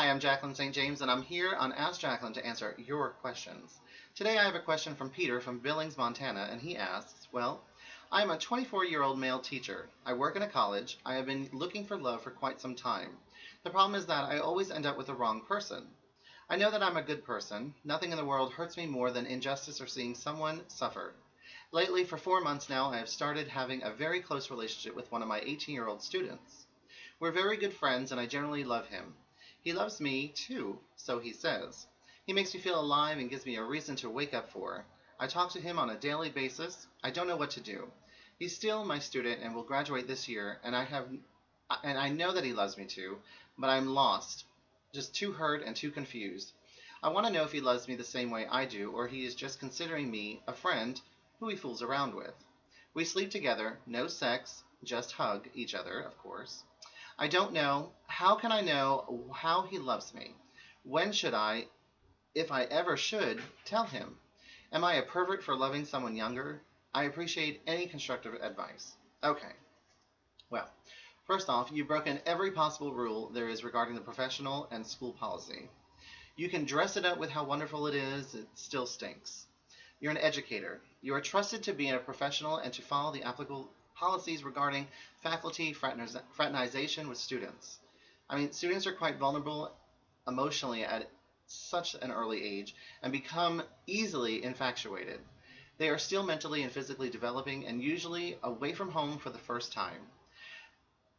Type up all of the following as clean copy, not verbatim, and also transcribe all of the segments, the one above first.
Hi, I'm Jaclyn St. James, and I'm here on Ask Jaclyn to answer your questions. Today I have a question from Peter from Billings, Montana, and he asks, well, I'm a 24-year-old male teacher. I work in a college. I have been looking for love for quite some time. The problem is that I always end up with the wrong person. I know that I'm a good person. Nothing in the world hurts me more than injustice or seeing someone suffer. Lately, for 4 months now, I have started having a very close relationship with one of my 18-year-old students. We're very good friends, and I generally love him. He loves me, too, so he says. He makes me feel alive and gives me a reason to wake up for. I talk to him on a daily basis. I don't know what to do. He's still my student and will graduate this year, and I know that he loves me too, but I'm lost, just too hurt and too confused. I want to know if he loves me the same way I do, or he is just considering me a friend who he fools around with. We sleep together, no sex, just hug each other, of course. I don't know. How can I know how he loves me? When should I, if I ever should, tell him? Am I a pervert for loving someone younger? I appreciate any constructive advice. Okay, well, first off, you've broken every possible rule there is regarding the professional and school policy. You can dress it up with how wonderful it is, it still stinks. You're an educator. You are trusted to be a professional and to follow the applicable policies regarding faculty fraternization with students. I mean, students are quite vulnerable emotionally at such an early age and become easily infatuated. They are still mentally and physically developing and usually away from home for the first time.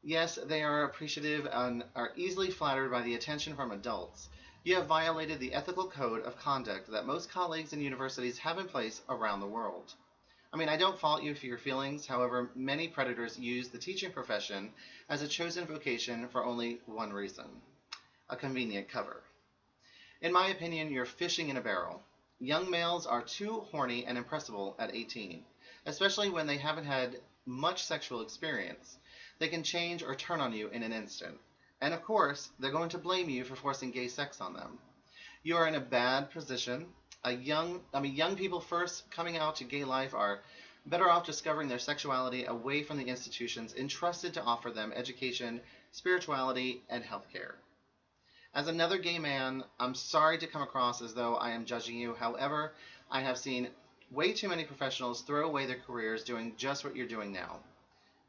Yes, they are appreciative and are easily flattered by the attention from adults. You have violated the ethical code of conduct that most colleagues and universities have in place around the world. I mean, I don't fault you for your feelings. However, many predators use the teaching profession as a chosen vocation for only one reason: a convenient cover. In my opinion, you're fishing in a barrel. Young males are too horny and impressible at 18, especially when they haven't had much sexual experience. They can change or turn on you in an instant. And of course, they're going to blame you for forcing gay sex on them. You are in a bad position. Young people first coming out to gay life are better off discovering their sexuality away from the institutions entrusted to offer them education, spirituality, and healthcare. As another gay man, I'm sorry to come across as though I am judging you. However, I have seen way too many professionals throw away their careers doing just what you're doing now.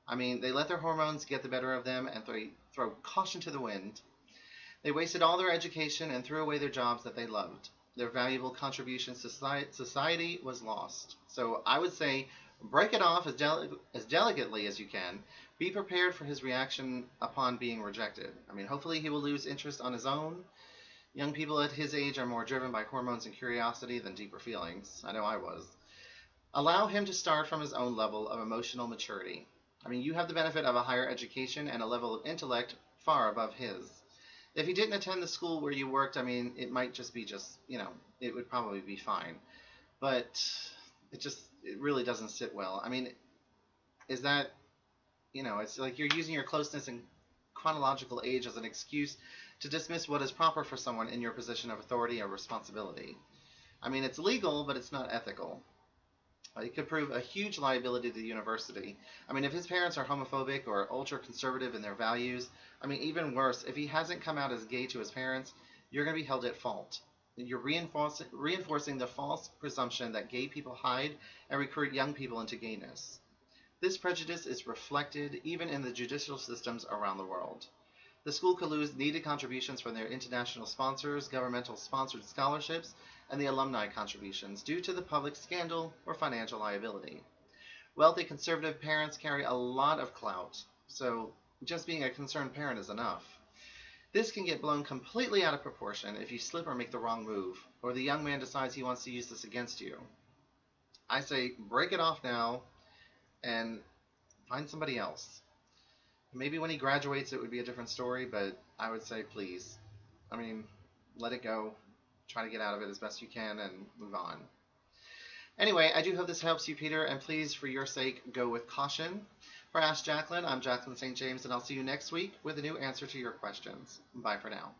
I mean, they let their hormones get the better of them and throw caution to the wind. They wasted all their education and threw away their jobs that they loved. Their valuable contributions to society was lost. So I would say break it off as delicately as you can. Be prepared for his reaction upon being rejected. I mean, hopefully he will lose interest on his own. Young people at his age are more driven by hormones and curiosity than deeper feelings. I know I was. Allow him to start from his own level of emotional maturity. I mean, you have the benefit of a higher education and a level of intellect far above his. If he didn't attend the school where you worked, I mean, it might just be it would probably be fine. But it really doesn't sit well. I mean, is that, it's like you're using your closeness and chronological age as an excuse to dismiss what is proper for someone in your position of authority or responsibility. I mean, it's legal, but it's not ethical. It could prove a huge liability to the university. I mean, if his parents are homophobic or ultra-conservative in their values, I mean, even worse, if he hasn't come out as gay to his parents, you're going to be held at fault. You're reinforcing the false presumption that gay people hide and recruit young people into gayness. This prejudice is reflected even in the judicial systems around the world. The school could lose needed contributions from their international sponsors, governmental sponsored scholarships, and the alumni contributions due to the public scandal or financial liability. Wealthy conservative parents carry a lot of clout, so just being a concerned parent is enough. This can get blown completely out of proportion if you slip or make the wrong move, or the young man decides he wants to use this against you. I say break it off now and find somebody else. Maybe when he graduates it would be a different story, but I would say please. I mean, let it go. Try to get out of it as best you can and move on. Anyway, I do hope this helps you, Peter, and please, for your sake, go with caution. For Ask Jaclyn, I'm Jaclyn St. James, and I'll see you next week with a new answer to your questions. Bye for now.